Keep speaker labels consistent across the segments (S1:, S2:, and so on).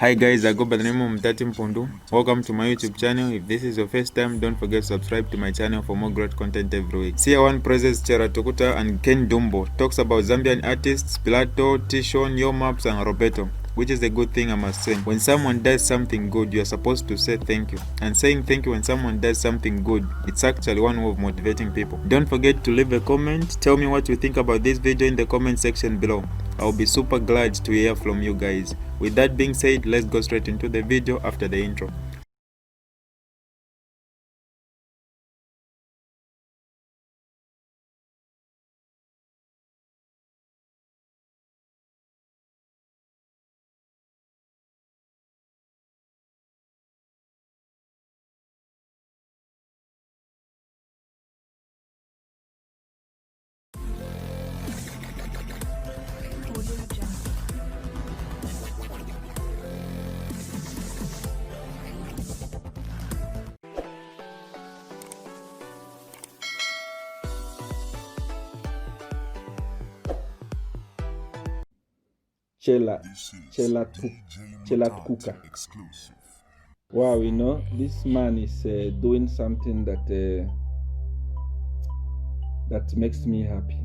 S1: Hi guys, I go by the name of Mtati Mpundu. Welcome to my YouTube channel. If this is your first time, don't forget to subscribe to my channel for more great content every week. CR1 praises Chera Tokuta and Ken Dumbo, talks about Zambian artists Pilato, Tishon, Yomaps and Roberto, which is a good thing I must say. When someone does something good, you are supposed to say thank you. And saying thank you when someone does something good, it's actually one way of motivating people. Don't forget to leave a comment. Tell me what you think about this video in the comment section below. I'll be super glad to hear from you guys. With that being said, let's go straight into the video after the intro.
S2: Chela Kuka. Wow, this man is doing something that makes me happy,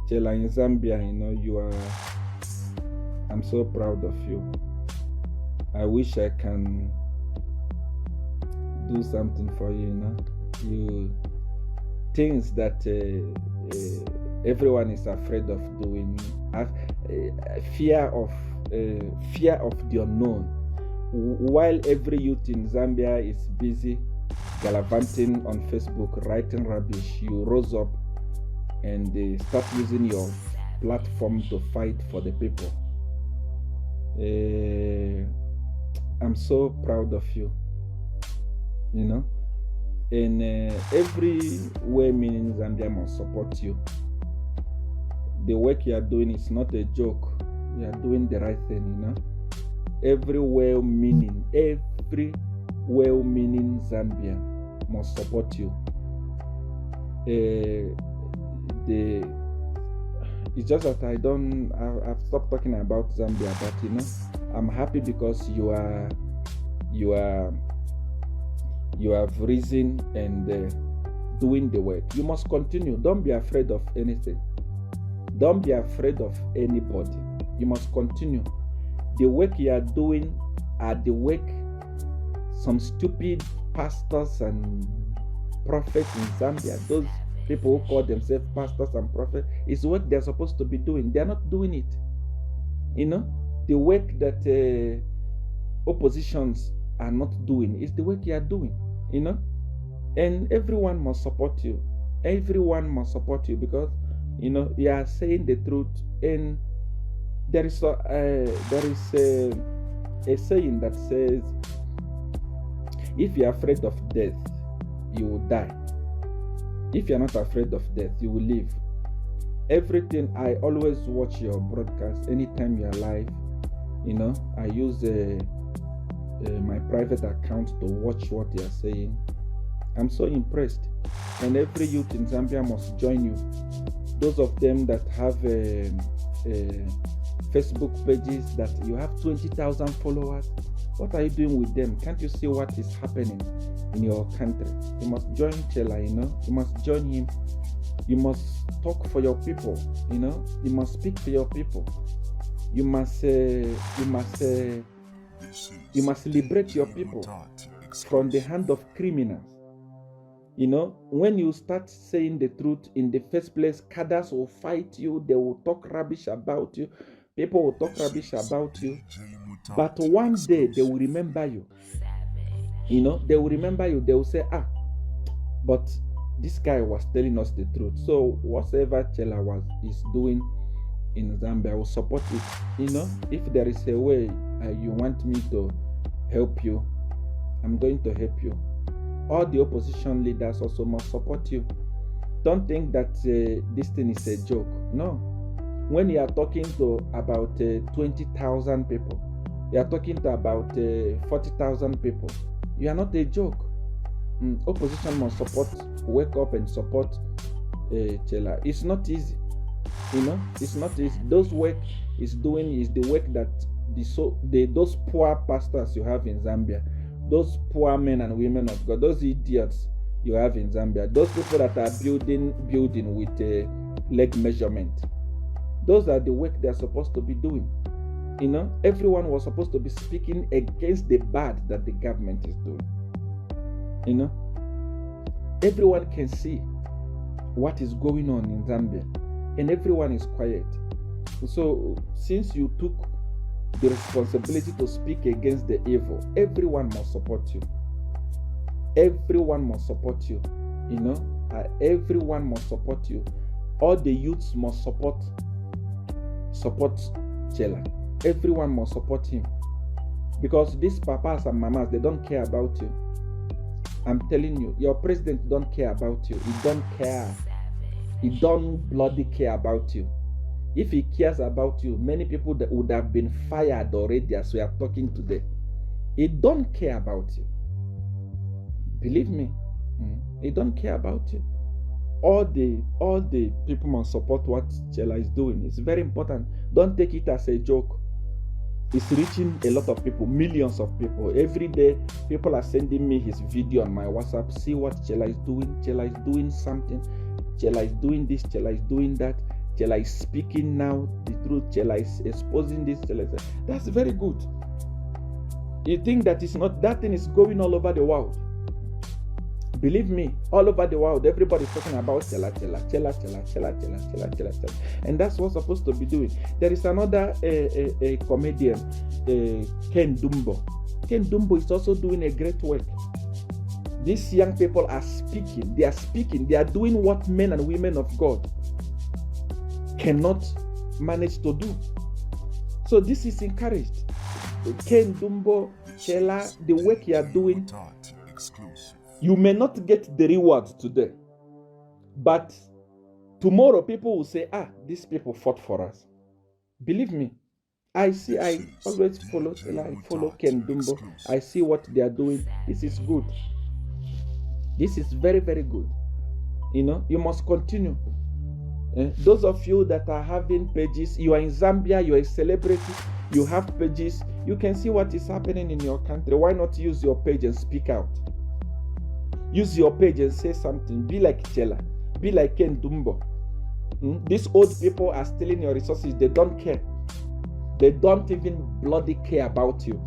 S2: Chela in Zambia, I'm so proud of you. I wish I can do something for you, You things that everyone is afraid of doing, fear of the unknown. While every youth in Zambia is busy gallivanting on Facebook, writing rubbish, you rose up and start using your platform to fight for the people. I'm so proud of you, and every woman in Zambia must support you. The work you are doing is not a joke. You are doing the right thing, Every well-meaning Zambia must support you. It's just that I've stopped talking about Zambia, but I'm happy because you have risen and doing the work. You must continue. Don't be afraid of anything. Don't be afraid of anybody. You must continue. The work you are doing are the work some stupid pastors and prophets in Zambia, those people who call themselves pastors and prophets, is what they're supposed to be doing. They're not doing it. The work that oppositions are not doing is the work you are doing, and everyone must support you. Everyone must support you because you are saying the truth. And there is a saying that says, if you're afraid of death, you will die. If you're not afraid of death, you will live. Everything, I always watch your broadcast anytime you're live. I use my private account to watch what you're saying. I'm so impressed. And every youth in Zambia must join you. Those of them that have Facebook pages that you have 20,000 followers, what are you doing with them? Can't you see what is happening in your country? You must join Chela, You must join him. You must talk for your people, You must speak for your people. You must liberate your people from the hand of criminals. When you start saying the truth in the first place, cadres will fight you. They will talk rubbish about you. People will talk rubbish about you. But one day they will remember you. They will remember you. They will say, but this guy was telling us the truth. So whatever Chela is doing in Zambia, I will support it. If there is a way you want me to help you, I'm going to help you. All the opposition leaders also must support you. Don't think that this thing is a joke. No. When you are talking to about 20,000 people, you are talking to about 40,000 people, you are not a joke. Opposition must wake up and support Chela. It's not easy. It's not easy. Those work is doing is the work that those poor pastors you have in Zambia, those poor men and women of God, those idiots you have in Zambia, those people that are building with a leg measurement, those are the work they're supposed to be doing. Everyone was supposed to be speaking against the bad that the government is doing. Everyone can see what is going on in Zambia, and everyone is quiet. So since you took the responsibility to speak against the evil, everyone must support you. Everyone must support you. Everyone must support you. All the youths must support Chela. Everyone must support him, because these papas and mamas, they don't care about you. I'm telling you, your president don't care about you. He don't care. He don't bloody care about you. If he cares about you, many people that would have been fired already as we are talking today. He don't care about you. Believe me, he don't care about you. All the people must support what Chela is doing. It's very important. Don't take it as a joke. It's reaching a lot of people, millions of people. Every day, people are sending me his video on my WhatsApp. See what Chela is doing. Chela is doing something. Chela is doing this. Chela is doing that. Chela is speaking now the truth. Chela is exposing this. That's very good. You think that thing is going all over the world. Believe me, all over the world, everybody's talking about Chela. And that's what's supposed to be doing. There is another a comedian, Ken Dumbo. Ken Dumbo is also doing a great work. These young people are speaking. They are doing what men and women of God cannot manage to do. So this is encouraged. Ken Dumbo, Chela, the work you are doing, you may not get the rewards today, but tomorrow people will say, these people fought for us. Believe me, I always follow Chela, I follow Ken Dumbo. I see what they are doing. This is good. This is very, very good. You must continue. Those of you that are having pages, you are in Zambia, you are a celebrity, you have pages, you can see what is happening in your country. Why not use your page and speak out? Use your page and say something. Be like Chela. Be like Ken Dumbo. These old people are stealing your resources. They don't care. They don't even bloody care about you.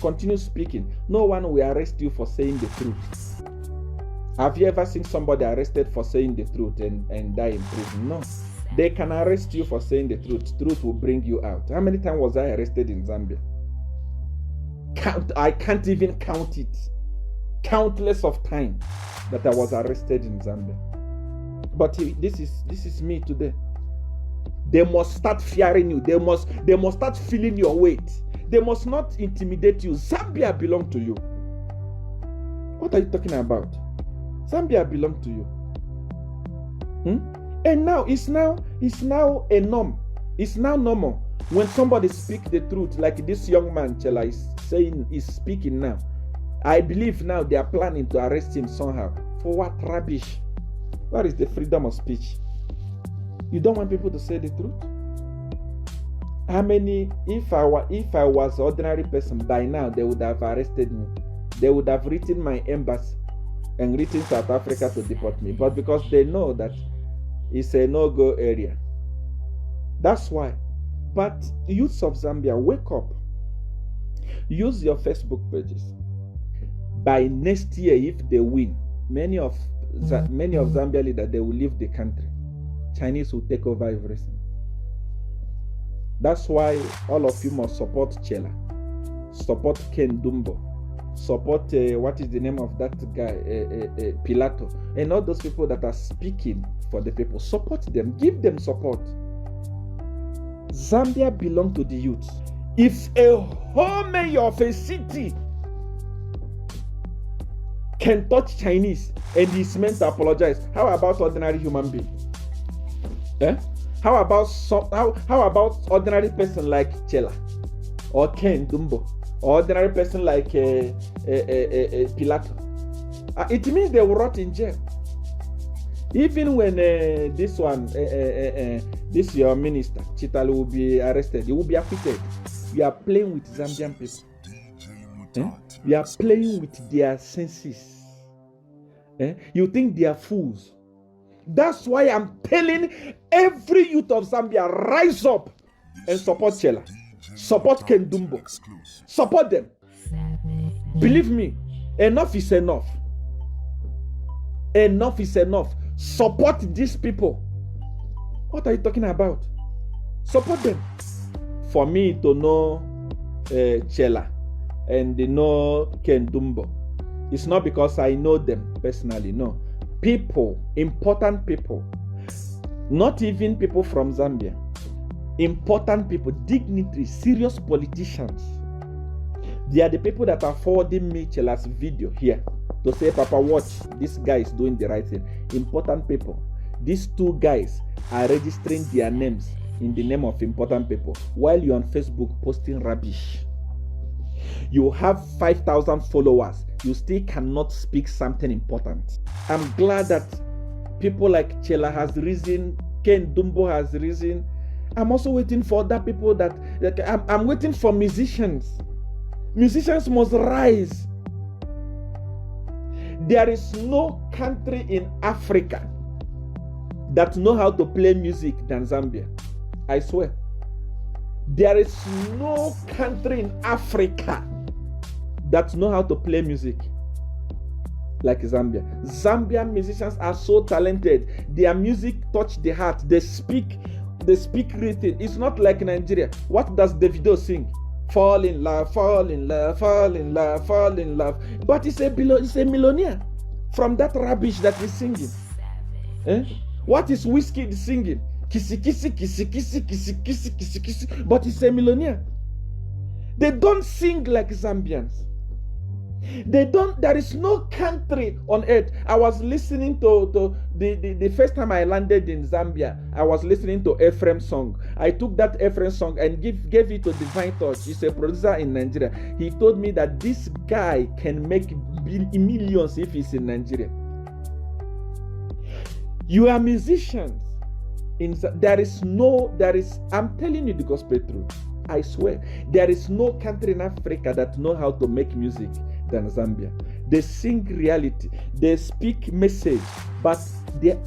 S2: Continue speaking. No one will arrest you for saying the truth. Have you ever seen somebody arrested for saying the truth and die in prison? No. They can arrest you for saying the truth. Truth will bring you out. How many times was I arrested in Zambia? I can't even count it. Countless of times that I was arrested in Zambia. But this is me today. They must start fearing you. They must start feeling your weight. They must not intimidate you. Zambia belongs to you. What are you talking about? Zambia belongs to you. And now it's now a norm. It's now normal. When somebody speaks the truth, like this young man Chela is speaking now, I believe now they are planning to arrest him somehow. For what rubbish? What is the freedom of speech? You don't want people to say the truth? How many, if I was an ordinary person, by now they would have arrested me. They would have written my embassy and written South Africa to deport me. But because they know that it's a no-go area. That's why. But youths of Zambia, wake up. Use your Facebook pages. By next year, if they win, many of Zambia leaders, they will leave the country. Chinese will take over everything. That's why all of you must support Chela, support Ken Dumbo, support what is the name of that guy, Pilato, and all those people that are speaking for the people. Support them, give them support. Zambia belongs to the youth. If a whole mayor of a city can touch Chinese and he's meant to apologize, how about ordinary human being? How about ordinary person like Chela or Ken Dumbo, or ordinary person like Pilato? It means they will rot in jail. Even when this your minister, Chitalo, will be arrested, he will be acquitted. We are playing with Zambian people. We are playing with their senses. You think they are fools. That's why I'm telling every youth of Zambia, rise up and support Chela. Support Ken Dumbo. Support them. Believe me, enough is enough. Enough is enough. Support these people. What are you talking about? Support them. For me to know Chela and they know Ken Dumbo, it's not because I know them personally, no. People, important people, not even people from Zambia, important people, dignitaries, serious politicians. They are the people that are forwarding me Chela's video here to say, Papa, watch, this guy is doing the right thing. Important people. These two guys are registering their names in the name of important people while you're on Facebook posting rubbish. You have 5,000 followers, you still cannot speak something important. I'm glad that people like Chela has risen, Ken Dumbo has risen. I'm also waiting for other people that I'm waiting for musicians. Musicians must rise. There is no country in Africa that know how to play music than Zambia. I swear. There is no country in Africa that know how to play music like Zambia. Zambian musicians are so talented. Their music touch the heart. They speak written. It's not like Nigeria. What does Davido sing? Fall in love, fall in love, fall in love, fall in love. But it's a millionaire from that rubbish that he's singing. What is Wizkid singing? Kissy, kissy, kissy, kissy, kissy, kissy, kissy, kissy. But he's a millionaire. They don't sing like Zambians. There is no country on earth. I was listening to the first time I landed in Zambia, I was listening to Ephraim's song. I took that Ephraim song and gave it to Divine Touch. He's a producer in Nigeria. He told me that this guy can make millions if he's in Nigeria. You are musicians. I'm telling you the gospel truth. I swear, there is no country in Africa that know how to make music than Zambia. They sing reality, they speak message, but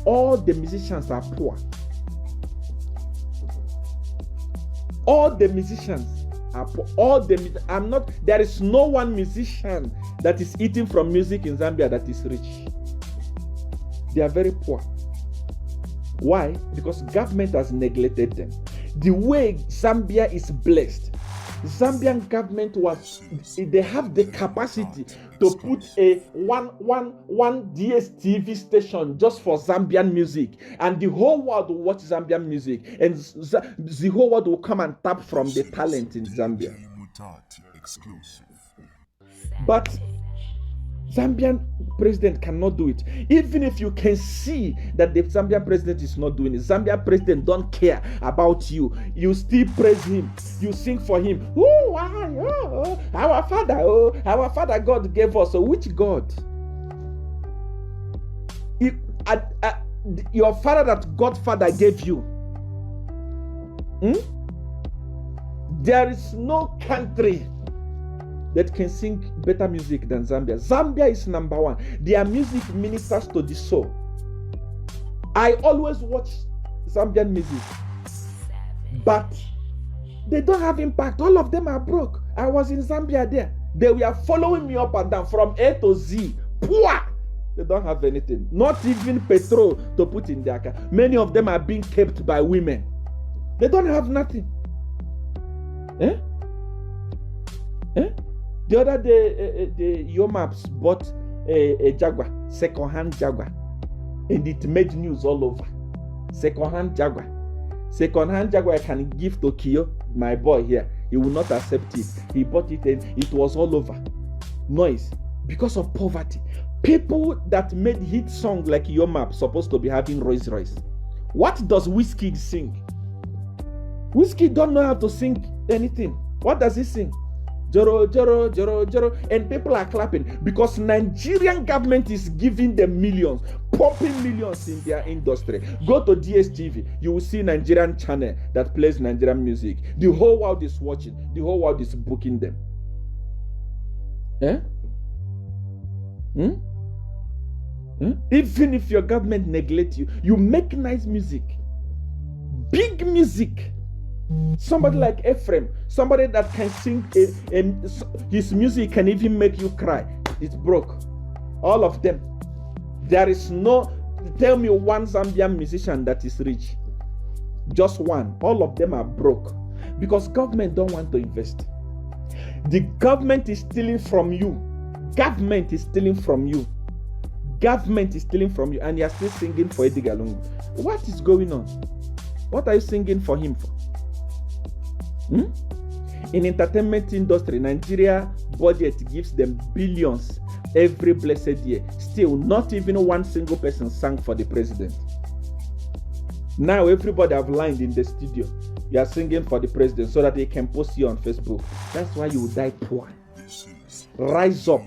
S2: all the musicians are poor. All the musicians are poor. There is no one musician that is eating from music in Zambia that is rich. They are very poor. Why? Because government has neglected them. The way Zambia is blessed, Zambian government they have the capacity to put a one DSTV station just for Zambian music, and the whole world will watch Zambian music, and the whole world will come and tap from the talent in Zambia. But Zambian president cannot do it. Even if you can see that the Zambian president is not doing it, Zambian president don't care about you. You still praise him. You sing for him. Our father God gave us. So which God? Your father that Godfather gave you. There is no country that can sing better music than Zambia. Zambia is number one. Their music ministers to the soul. I always watch Zambian music, but they don't have impact. All of them are broke. I was in Zambia there. They were following me up and down from A to Z. Poor. They don't have anything. Not even petrol to put in their car. Many of them are being kept by women. They don't have nothing. The other day, the Yomaps bought a Jaguar, second-hand Jaguar, and it made news all over. Second-hand Jaguar I can give to Kyo, my boy here. He will not accept it. He bought it and it was all over. Noise. Because of poverty. People that made hit songs like Yomap supposed to be having Rolls Royce. What does Wizkid sing? Wizkid don't know how to sing anything. What does he sing? Joro, joro, joro, joro, and people are clapping because Nigerian government is giving them millions, pumping millions in their industry. Go to DSTV, you will see Nigerian channel that plays Nigerian music. The whole world is watching. The whole world is booking them. Eh? Even if your government neglect you, you make nice music, big music. Somebody like Ephraim, somebody that can sing, his music can even make you cry. It's broke. All of them. There is no, tell me one Zambian musician that is rich. Just one. All of them are broke because government don't want to invest. The government is stealing from you. Government is stealing from you. Government is stealing from you, and you are still singing for Edgar Lungu. What is going on? What are you singing for him for? In entertainment industry, Nigeria budget gives them billions every blessed year. Still, not even one single person sang for the president. Now everybody have lined in the studio. You are singing for the president so that they can post you on Facebook. That's why you will die poor. Rise up.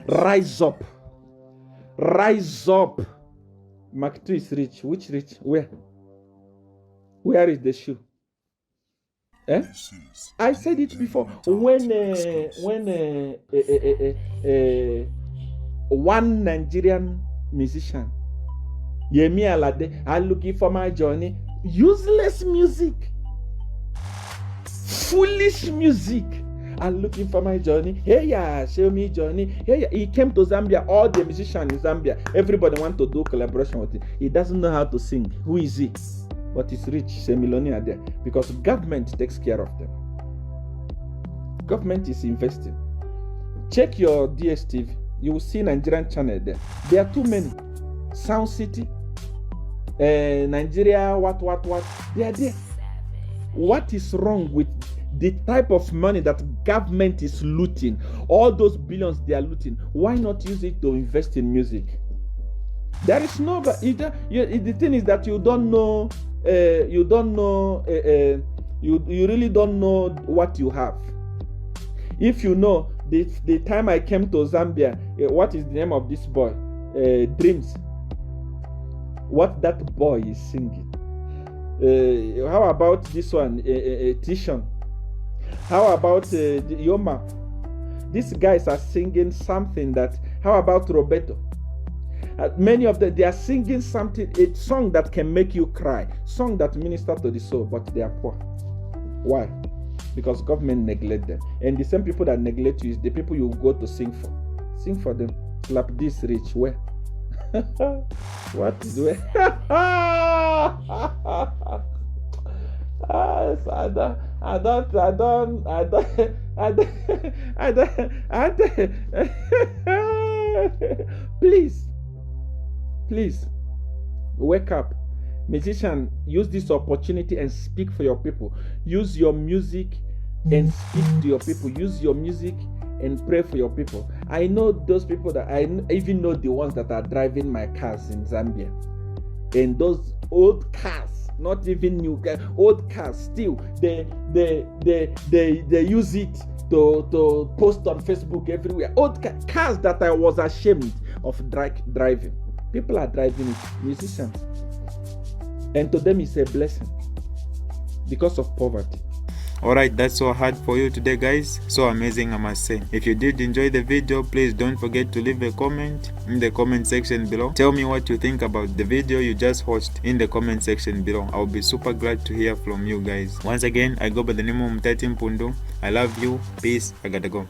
S2: Rise up. Rise up. Mark 2 is rich. Which rich? Where? Where is the shoe? Eh? I said it before. When one Nigerian musician, Yemi Alade, I'm looking for my journey. Useless music, foolish music. I'm looking for my journey. Hey, yeah, show me journey. Hey, yeah. He came to Zambia. All the musicians in Zambia, everybody want to do collaboration with him. He doesn't know how to sing. Who is he? But he's rich, he's a millionaire there because government takes care of them. Government is investing. Check your DSTV. You will see Nigerian channel there. There are too many. Sound City, Nigeria, what? They are there. What is wrong with the type of money that government is looting? All those billions they are looting. Why not use it to invest in music? There is no. The thing is that you don't know. You really don't know what you have. If you know, the time I came to Zambia, what is the name of this boy? Dreams. What that boy is singing. How about this one? Tishon. How about Yoma? These guys are singing something that. How about Roberto? Many of them, they are singing something, a song that can make you cry, song that minister to the soul, but they are poor. Why? Because government neglect them. And the same people that neglect you is the people you go to sing for. Sing for them. Slap this rich. Where? What is where? Please, wake up. Musician, use this opportunity and speak for your people. Use your music and speak to your people. Use your music and pray for your people. I know those people that I even know the ones that are driving my cars in Zambia. And those old cars, not even new cars, old cars still, they use it to post on Facebook everywhere. Old cars that I was ashamed of driving. People are driving it, musicians. And to them it's a blessing because of poverty.
S1: Alright, that's all I had for you today, guys. So amazing, I must say. If you did enjoy the video, please don't forget to leave a comment in the comment section below. Tell me what you think about the video you just watched in the comment section below. I'll be super glad to hear from you guys. Once again, I go by the name of Mtati Mpundu. I love you. Peace. I gotta go.